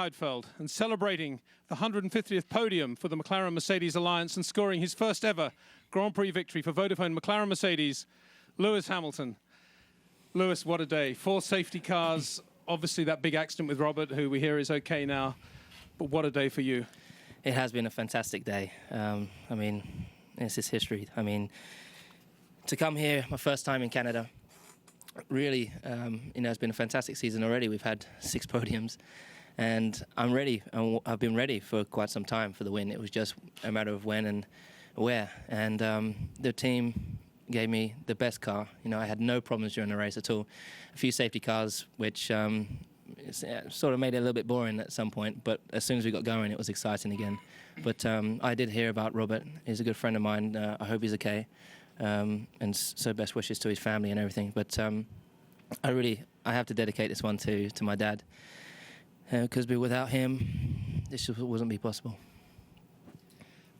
Heidfeld, and celebrating the 150th podium for the McLaren-Mercedes Alliance and scoring his first ever Grand Prix victory for Vodafone McLaren-Mercedes, Lewis Hamilton. Lewis, what a day. 4 safety cars, obviously that big accident with Robert, who we hear is okay now, but what a day for you. It has been a fantastic day. I mean, this is history. I mean, to come here, my first time in Canada, really, it's been a fantastic season already. We've had 6 podiums, and I'm ready. I've been ready for quite some time for the win. It was just a matter of when and where. And the team gave me the best car. I had no problems during the race at all. A few safety cars, which sort of made it a little bit boring at some point. But as soon as we got going, it was exciting again. But I did hear about Robert. He's a good friend of mine. I hope he's okay. And so best wishes to his family and everything. But I have to dedicate this one to my dad, because without him, this just wouldn't be possible.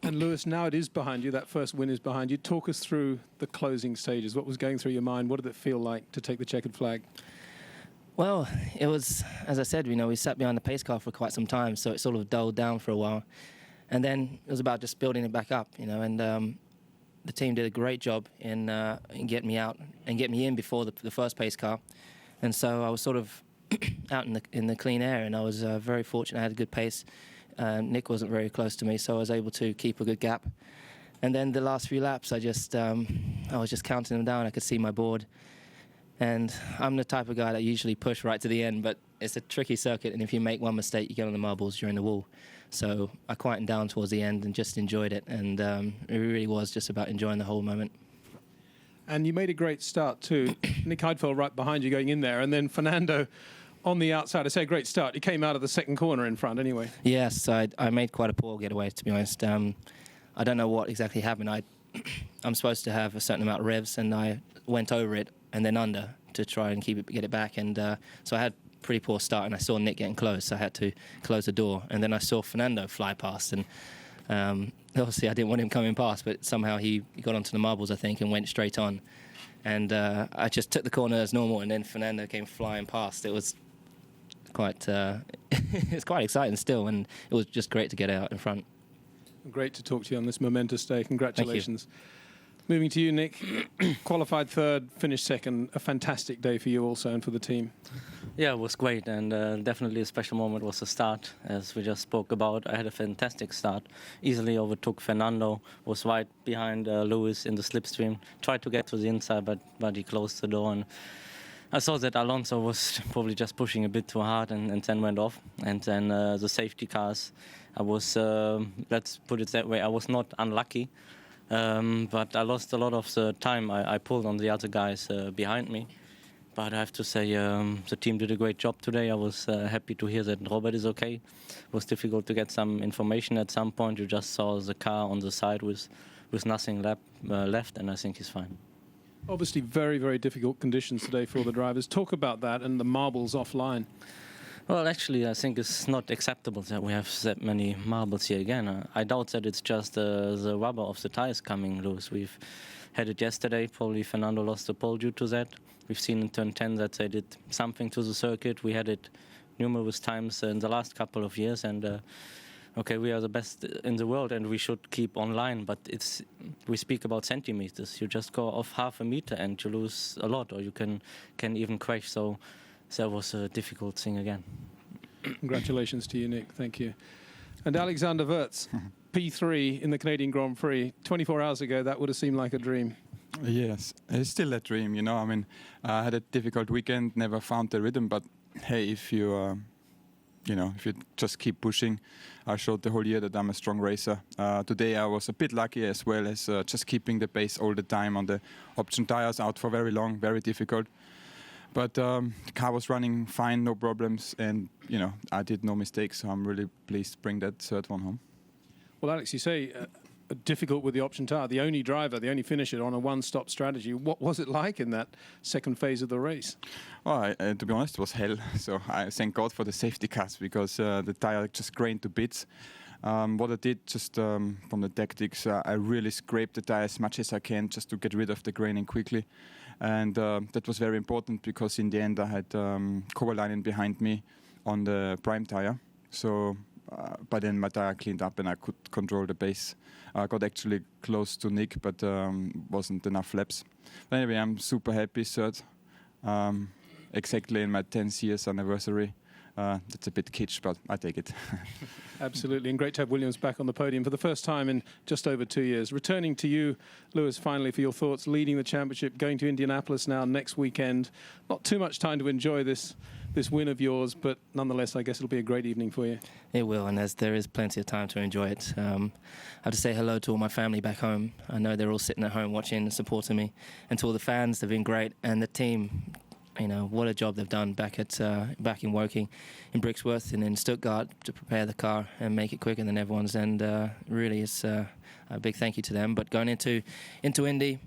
And Lewis, now it is behind you. That first win is behind you. Talk us through the closing stages. What was going through your mind? What did it feel like to take the checkered flag? Well, it was, as I said, we sat behind the pace car for quite some time, so it sort of dulled down for a while. And then it was about just building it back up, and the team did a great job in getting me out and getting me in before the first pace car. And so I was sort of out in the clean air, and I was very fortunate. I had a good pace. Nick wasn't very close to me, so I was able to keep a good gap. And then the last few laps, I was just counting them down. I could see my board. And I'm the type of guy that usually push right to the end, but it's a tricky circuit, and if you make one mistake, you get on the marbles, you're in the wall. So I quietened down towards the end and just enjoyed it, and it really was just about enjoying the whole moment. And you made a great start too. Nick Heidfeld right behind you going in there, and then Fernando on the outside. I say a great start. He came out of the second corner in front anyway. Yes, I made quite a poor getaway, to be honest. I don't know what exactly happened. I'm supposed to have a certain amount of revs, and I went over it and then under to try and get it back. And so I had a pretty poor start, and I saw Nick getting close, so I had to close the door. And then I saw Fernando fly past, and obviously I didn't want him coming past, but somehow he got onto the marbles, I think, and went straight on. And I just took the corner as normal, and then Fernando came flying past. It was quite it's quite exciting still, and it was just great to get out in front. Great to talk to you on this momentous day. Congratulations. Moving to you, Nick. Qualified third, finished second. A fantastic day for you also and for the team. Yeah, it was great, and definitely a special moment was the start, as we just spoke about. I had a fantastic start. Easily overtook Fernando, was right behind Lewis in the slipstream. Tried to get to the inside, but he closed the door. And I saw that Alonso was probably just pushing a bit too hard and then went off. And then the safety cars, I was, let's put it that way, I was not unlucky. But I lost a lot of the time I pulled on the other guys behind me. But I have to say the team did a great job today. I was happy to hear that Robert is okay. It was difficult to get some information at some point. You just saw the car on the side with nothing left, and I think he's fine. Obviously very, very difficult conditions today for all the drivers. Talk about that and the marbles offline. Well, actually, I think it's not acceptable that we have that many marbles here again. I doubt that it's just the rubber of the tires coming loose. We've had it yesterday. Probably Fernando lost the pole due to that. We've seen in turn 10 that they did something to the circuit. We had it numerous times in the last couple of years. And okay, we are the best in the world, and we should keep online. But we speak about centimeters. You just go off half a meter and you lose a lot, or you can even crash. So that was a difficult thing again. Congratulations to you, Nick. Thank you. And Alexander Wirtz, P3 in the Canadian Grand Prix. 24 hours ago, that would have seemed like a dream. Yes, it's still a dream, I mean, I had a difficult weekend, never found the rhythm, but hey, if you just keep pushing, I showed the whole year that I'm a strong racer. Today I was a bit lucky as well as just keeping the pace all the time on the option tires, out for very long, very difficult. But the car was running fine, no problems, and I did no mistakes, so I'm really pleased to bring that third one home. Well, Alex, you say difficult with the option tire, the only driver, the only finisher on a one-stop strategy. What was it like in that second phase of the race? Well, to be honest, it was hell. So I thank God for the safety cars, because the tire just grained to bits. What I did just from the tactics, I really scraped the tire as much as I can just to get rid of the graining quickly. And that was very important, because in the end I had Kovalainen behind me on the prime tire. So by then my tire cleaned up and I could control the pace. I got actually close to Nick, but wasn't enough laps. But anyway, I'm super happy, third. Exactly in my 10th years anniversary. That's a bit kitsch, but I take it. Absolutely, and great to have Williams back on the podium for the first time in just over 2 years. Returning to you, Lewis, finally, for your thoughts, leading the championship, going to Indianapolis now next weekend. Not too much time to enjoy this win of yours, but nonetheless, I guess it'll be a great evening for you. It will, and there is plenty of time to enjoy it. I have to say hello to all my family back home. I know they're all sitting at home watching and supporting me. And to all the fans, they've been great. And the team, you know, what a job they've done back in Woking, in Brixworth and in Stuttgart to prepare the car and make it quicker than everyone's. And really, it's a big thank you to them. But going into Indy,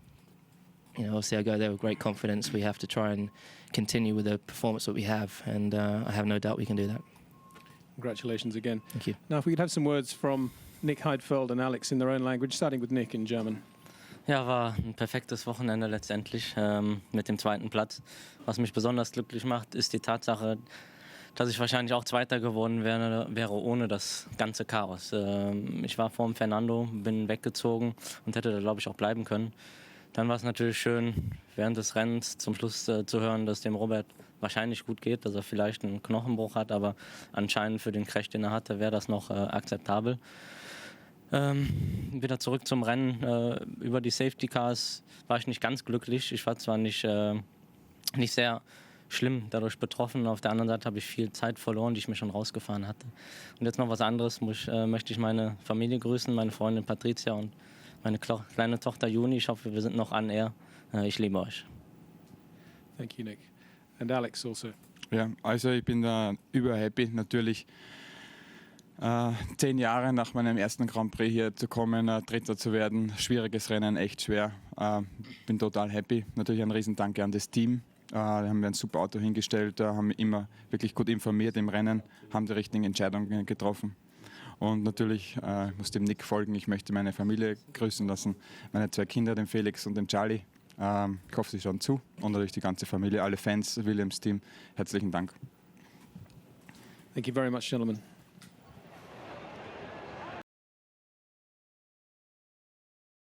you know, obviously I go there with great confidence. We have to try and continue with the performance that we have, and I have no doubt we can do that. Congratulations again. Thank you. Now, if we could have some words from Nick Heidfeld and Alex in their own language, starting with Nick in German. Ja, war ein perfektes Wochenende letztendlich mit dem zweiten Platz. Was mich besonders glücklich macht, ist die Tatsache, dass ich wahrscheinlich auch Zweiter geworden wäre ohne das ganze Chaos. Ich war vor dem Fernando, bin weggezogen und hätte da, glaube ich, auch bleiben können. Dann war es natürlich schön, während des Rennens zum Schluss zu hören, dass dem Robert wahrscheinlich gut geht, dass er vielleicht einen Knochenbruch hat, aber anscheinend für den Crash, den er hatte, wäre das noch akzeptabel. Wieder zurück zum Rennen. Über die Safety Cars war ich nicht ganz glücklich. Ich war zwar nicht sehr schlimm dadurch betroffen, auf der anderen Seite habe ich viel Zeit verloren, die ich mir schon rausgefahren hatte. Und jetzt noch was anderes, möchte ich meine Familie grüßen, meine Freundin Patricia und meine kleine Tochter Juni. Ich hoffe, wir sind noch an Air. Ich liebe euch. Thank you, Nick. And Alex also. Ja, also ich bin da überhappy natürlich. 10 Jahre nach meinem ersten Grand Prix hier zu kommen, Dritter zu werden, schwieriges Rennen, echt schwer. Bin total happy. Natürlich ein Riesendanke an das Team. Da haben wir ein super Auto hingestellt, haben immer wirklich gut informiert im Rennen, haben die richtigen Entscheidungen getroffen. Und natürlich muss dem Nick folgen. Ich möchte meine Familie grüßen lassen, meine 2 Kinder, den Felix und den Charlie. Ich hoffe, sie schauen zu. Und natürlich die ganze Familie, alle Fans, Williams Team. Herzlichen Dank. Thank you very much, gentlemen.